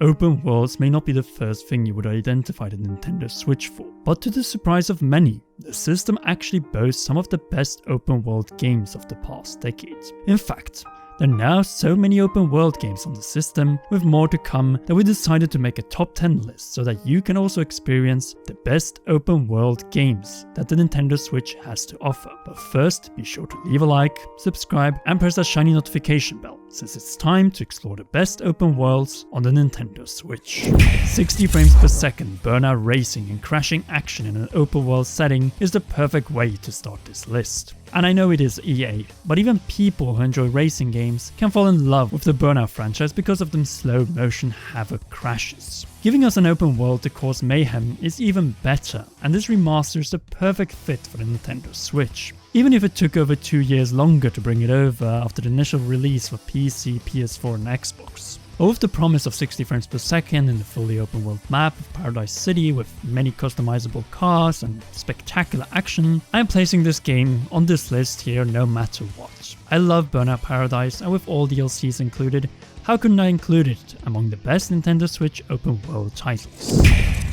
Open worlds may not be the first thing you would identify the Nintendo Switch for, but to the surprise of many, the system actually boasts some of the best open world games of the past decade. In fact, there are now so many open world games on the system, with more to come, that we decided to make a top 10 list so that you can also experience the best open world games that the Nintendo Switch has to offer. But first, be sure to leave a like, subscribe and press that shiny notification bell, since it's time to explore the best open worlds on the Nintendo Switch. 60 frames per second burnout racing and crashing action in an open world setting is the perfect way to start this list. And I know it is EA, but even people who enjoy racing games can fall in love with the Burnout franchise because of them slow motion havoc crashes. Giving us an open world to cause mayhem is even better, and this remaster is the perfect fit for the Nintendo Switch. Even if it took over 2 years longer to bring it over after the initial release for PC, PS4 and Xbox. But with the promise of 60 frames per second in the fully open world map of Paradise City with many customizable cars and spectacular action, I am placing this game on this list here no matter what. I love Burnout Paradise, and with all DLCs included, how couldn't I include it among the best Nintendo Switch open world titles?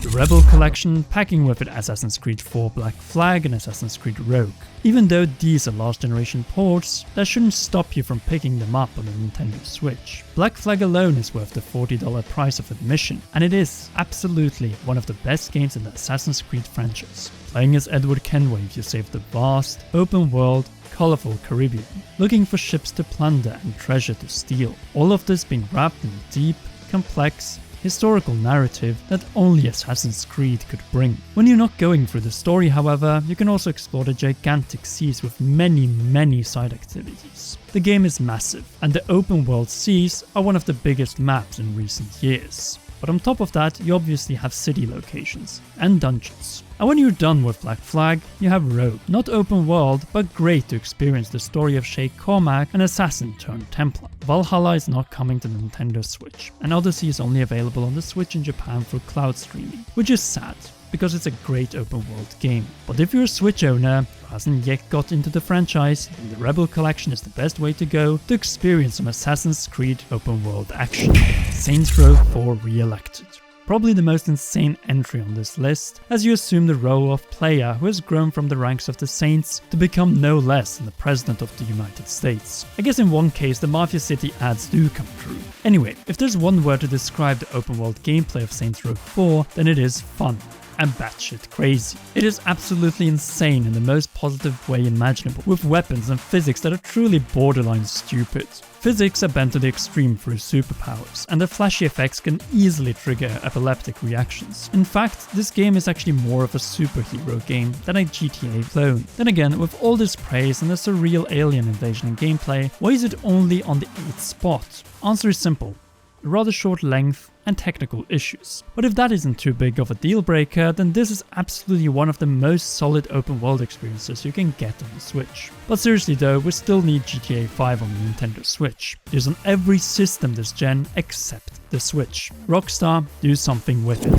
The Rebel Collection, packing with it Assassin's Creed 4 Black Flag and Assassin's Creed Rogue. Even though these are last generation ports, that shouldn't stop you from picking them up on the Nintendo Switch. Black Flag alone is worth the $40 price of admission, and it is absolutely one of the best games in the Assassin's Creed franchise. Playing as Edward Kenway, you save the vast, open world, colorful Caribbean, looking for ships to plunder and treasure to steal. All of this being wrapped in a deep, complex, historical narrative that only Assassin's Creed could bring. When you're not going through the story, however, you can also explore the gigantic seas with many side activities. The game is massive, and the open world seas are one of the biggest maps in recent years. But on top of that, you obviously have city locations and dungeons. And when you're done with Black Flag, you have Rogue. Not open world, but great to experience the story of Shay Cormac, an assassin turned Templar. Valhalla is not coming to the Nintendo Switch, and Odyssey is only available on the Switch in Japan through cloud streaming, which is sad, because it's a great open world game. But if you're a Switch owner who hasn't yet got into the franchise, then the Rebel Collection is the best way to go to experience some Assassin's Creed open world action. Saints Row 4 Re-elected. Probably the most insane entry on this list, as you assume the role of player who has grown from the ranks of the Saints to become no less than the President of the United States. I guess in one case the Mafia City ads do come true. Anyway, if there's one word to describe the open world gameplay of Saints Row 4, then it is fun. And batshit crazy. It is absolutely insane in the most positive way imaginable, with weapons and physics that are truly borderline stupid. Physics are bent to the extreme through superpowers, and the flashy effects can easily trigger epileptic reactions. In fact, this game is actually more of a superhero game than a GTA clone. Then again, with all this praise and the surreal alien invasion in gameplay, why is it only on the 8th spot? Answer is simple. Rather short length and technical issues. But if that isn't too big of a deal breaker, then this is absolutely one of the most solid open world experiences you can get on the Switch. But seriously though, we still need GTA 5 on the Nintendo Switch. It is on every system this gen except the Switch. Rockstar, do something with it.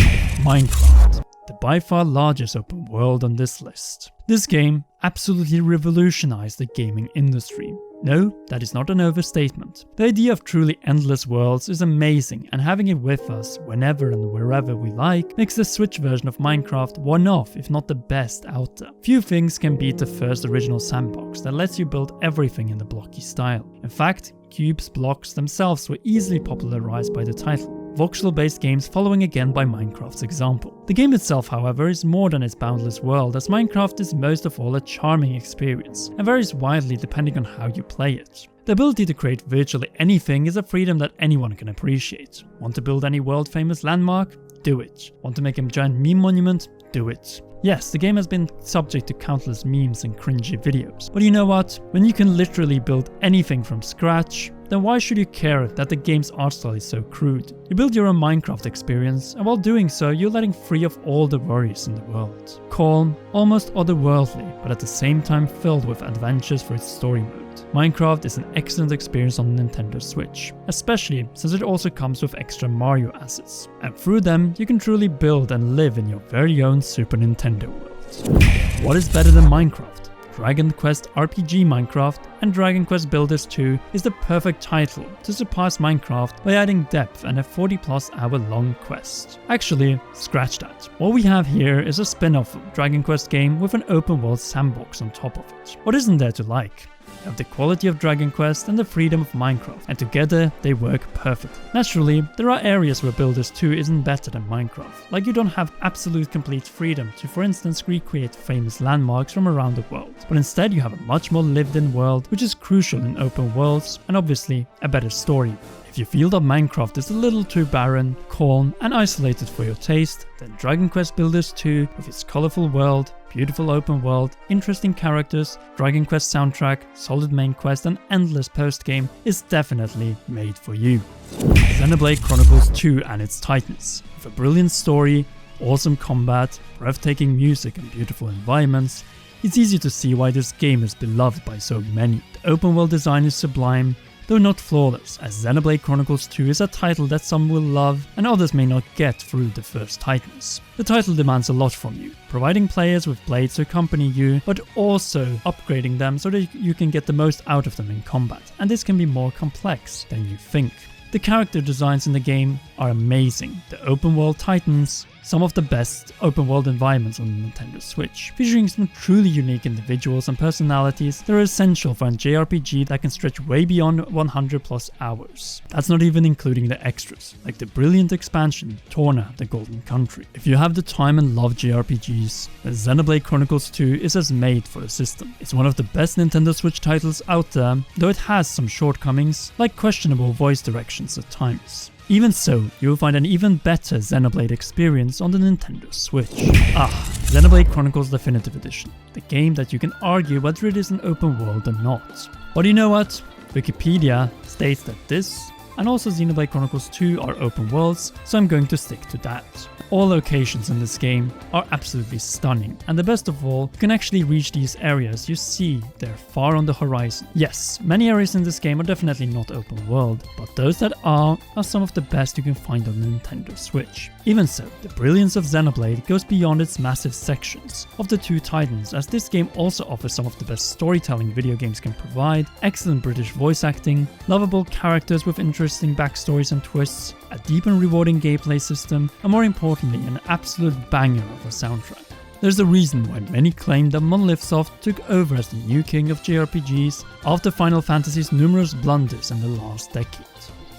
Minecraft. The by far largest open world on this list. This game absolutely revolutionized the gaming industry. No, that is not an overstatement. The idea of truly endless worlds is amazing, and having it with us whenever and wherever we like makes the Switch version of Minecraft one of, if not the best out there. Few things can beat the first original sandbox that lets you build everything in the blocky style. In fact, cubes blocks themselves were easily popularized by the title. Voxel-based games following again by Minecraft's example. The game itself, however, is more than its boundless world, as Minecraft is most of all a charming experience, and varies widely depending on how you play it. The ability to create virtually anything is a freedom that anyone can appreciate. Want to build any world-famous landmark? Do it. Want to make a giant meme monument? Do it. Yes, the game has been subject to countless memes and cringy videos, but you know what? When you can literally build anything from scratch, then why should you care that the game's art style is so crude? You build your own Minecraft experience, and while doing so, you're letting free of all the worries in the world. Calm, almost otherworldly, but at the same time filled with adventures for its story mode. Minecraft is an excellent experience on the Nintendo Switch, especially since it also comes with extra Mario assets, and through them you can truly build and live in your very own Super Nintendo world. What is better than Minecraft? Dragon Quest RPG Minecraft, and Dragon Quest Builders 2 is the perfect title to surpass Minecraft by adding depth and a 40+ hour long quest. Actually, scratch that. What we have here is a spin-off Dragon Quest game with an open world sandbox on top of it. What isn't there to like? You have the quality of Dragon Quest and the freedom of Minecraft, and together they work perfectly. Naturally, there are areas where Builders 2 isn't better than Minecraft, like you don't have absolute complete freedom to, for instance, recreate famous landmarks from around the world, but instead you have a much more lived-in world, which is crucial in open worlds, and obviously a better story. If you feel that Minecraft is a little too barren, calm, and isolated for your taste, then Dragon Quest Builders 2, with its colourful world, beautiful open world, interesting characters, Dragon Quest soundtrack, solid main quest, and endless post-game is definitely made for you. Xenoblade Chronicles 2 and its titans. With a brilliant story, awesome combat, breathtaking music, and beautiful environments, it's easy to see why this game is beloved by so many. The open world design is sublime, though not flawless, as Xenoblade Chronicles 2 is a title that some will love and others may not get through the first titans. The title demands a lot from you, providing players with blades to accompany you, but also upgrading them so that you can get the most out of them in combat, and this can be more complex than you think. The character designs in the game are amazing. The open world titans, some of the best open world environments on the Nintendo Switch, featuring some truly unique individuals and personalities that are essential for a JRPG that can stretch way beyond 100+ hours. That's not even including the extras, like the brilliant expansion Torna, the Golden Country. If you have the time and love JRPGs, then Xenoblade Chronicles 2 is as made for the system. It's one of the best Nintendo Switch titles out there, though it has some shortcomings, like questionable voice directions at times. Even so, you'll find an even better Xenoblade experience on the Nintendo Switch. Xenoblade Chronicles Definitive Edition, the game that you can argue whether it is an open world or not. But you know what? Wikipedia states that this and also Xenoblade Chronicles 2 are open worlds, so I'm going to stick to that. All locations in this game are absolutely stunning, and the best of all, you can actually reach these areas you see there far on the horizon. Yes, many areas in this game are definitely not open world, but those that are some of the best you can find on the Nintendo Switch. Even so, the brilliance of Xenoblade goes beyond its massive sections of the two titans, as this game also offers some of the best storytelling video games can provide, excellent British voice acting, lovable characters with interesting backstories and twists, a deep and rewarding gameplay system, and more importantly, an absolute banger of a soundtrack. There's a reason why many claim that Monolith Soft took over as the new king of JRPGs after Final Fantasy's numerous blunders in the last decade.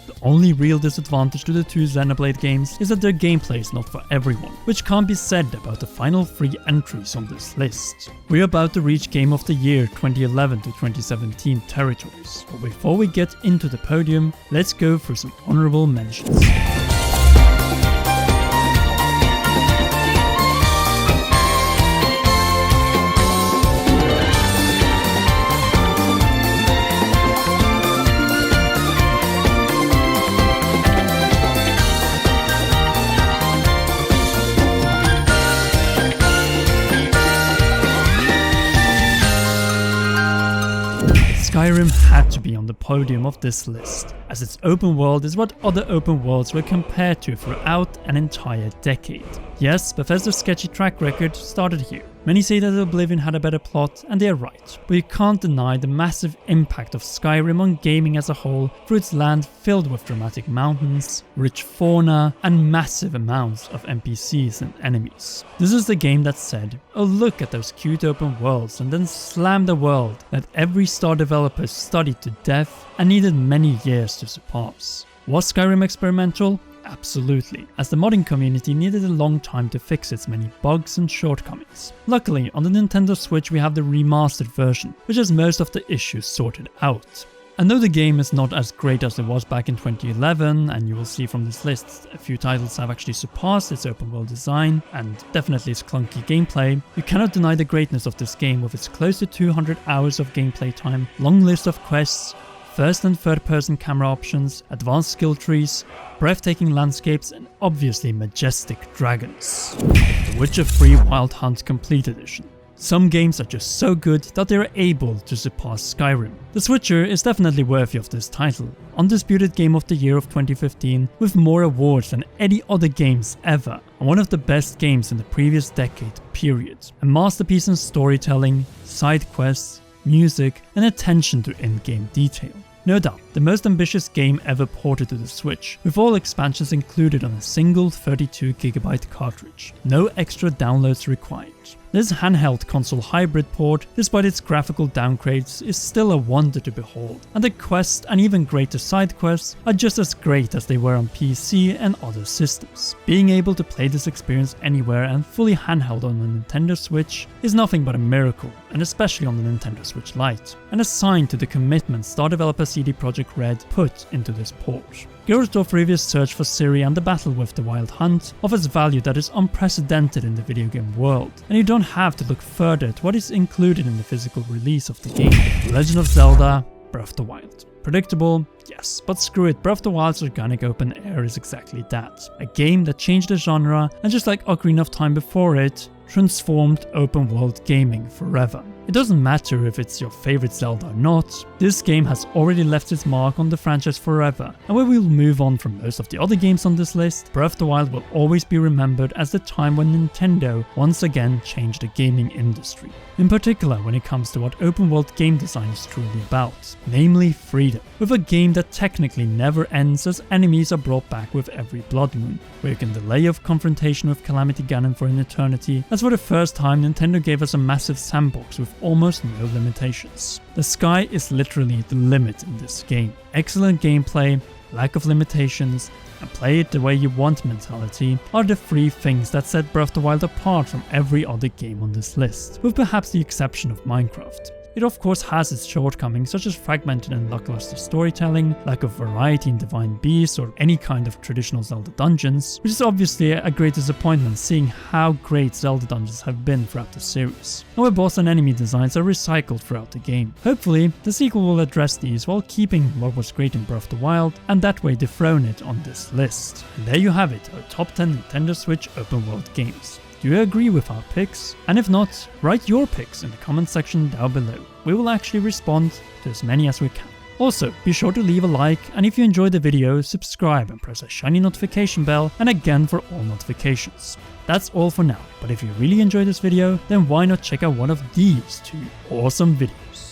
The only real disadvantage to the two Xenoblade games is that their gameplay is not for everyone, which can't be said about the final 3 entries on this list. We're about to reach Game of the Year 2011 to 2017 territories, but before we get into the podium, let's go through some honorable mentions. Skyrim had to be on the podium of this list, as its open world is what other open worlds were compared to throughout an entire decade. Yes, Bethesda's sketchy track record started here. Many say that Oblivion had a better plot, and they're right, but you can't deny the massive impact of Skyrim on gaming as a whole through its land filled with dramatic mountains, rich fauna, and massive amounts of NPCs and enemies. This is the game that said, oh look at those cute open worlds, and then slammed a world that every star developer studied to death and needed many years to surpass. Was Skyrim experimental? Absolutely, as the modding community needed a long time to fix its many bugs and shortcomings. Luckily, on the Nintendo Switch we have the remastered version, which has most of the issues sorted out. And though the game is not as great as it was back in 2011, and you will see from this list a few titles have actually surpassed its open world design, and definitely its clunky gameplay, you cannot deny the greatness of this game with its close to 200 hours of gameplay time, long list of quests, first and third person camera options, advanced skill trees, breathtaking landscapes, and obviously majestic dragons. The Witcher 3 Wild Hunt Complete Edition. Some games are just so good that they are able to surpass Skyrim. The Switcher is definitely worthy of this title, undisputed Game of the Year of 2015 with more awards than any other games ever, and one of the best games in the previous decade period. A masterpiece in storytelling, side quests, music and attention to in-game detail. No doubt, the most ambitious game ever ported to the Switch, with all expansions included on a single 32GB cartridge. No extra downloads required. This handheld console hybrid port, despite its graphical downgrades, is still a wonder to behold, and the quests and even greater side quests are just as great as they were on PC and other systems. Being able to play this experience anywhere and fully handheld on the Nintendo Switch is nothing but a miracle, and especially on the Nintendo Switch Lite, and a sign to the commitment star developer CD Projekt Red put into this port. Gyro's previous search for Ciri and the battle with the Wild Hunt offers value that is unprecedented in the video game world, and you don't have to look further at what is included in the physical release of the game. The Legend of Zelda Breath of the Wild. Predictable? Yes, but screw it, Breath of the Wild's organic open air is exactly that. A game that changed the genre, and just like Ocarina of Time before it, transformed open world gaming forever. It doesn't matter if it's your favorite Zelda or not, this game has already left its mark on the franchise forever, and where we'll move on from most of the other games on this list, Breath of the Wild will always be remembered as the time when Nintendo once again changed the gaming industry. In particular when it comes to what open world game design is truly about, namely freedom, with a game that technically never ends as enemies are brought back with every blood moon, where you can delay your confrontation with Calamity Ganon for an eternity, as for the first time Nintendo gave us a massive sandbox with almost no limitations. The sky is literally the limit in this game. Excellent gameplay, lack of limitations, and play it the way you want mentality are the three things that set Breath of the Wild apart from every other game on this list, with perhaps the exception of Minecraft. It of course has its shortcomings such as fragmented and lackluster storytelling, lack of variety in divine beasts or any kind of traditional Zelda dungeons, which is obviously a great disappointment seeing how great Zelda dungeons have been throughout the series, and where boss and enemy designs are recycled throughout the game. Hopefully, the sequel will address these while keeping what was great in Breath of the Wild, and that way dethrone it on this list. And there you have it, our top 10 Nintendo Switch open world games. Do you agree with our picks? And if not, write your picks in the comment section down below. We will actually respond to as many as we can. Also, be sure to leave a like, and if you enjoyed the video, subscribe and press a shiny notification bell, and again for all notifications. That's all for now, but if you really enjoyed this video, then why not check out one of these two awesome videos.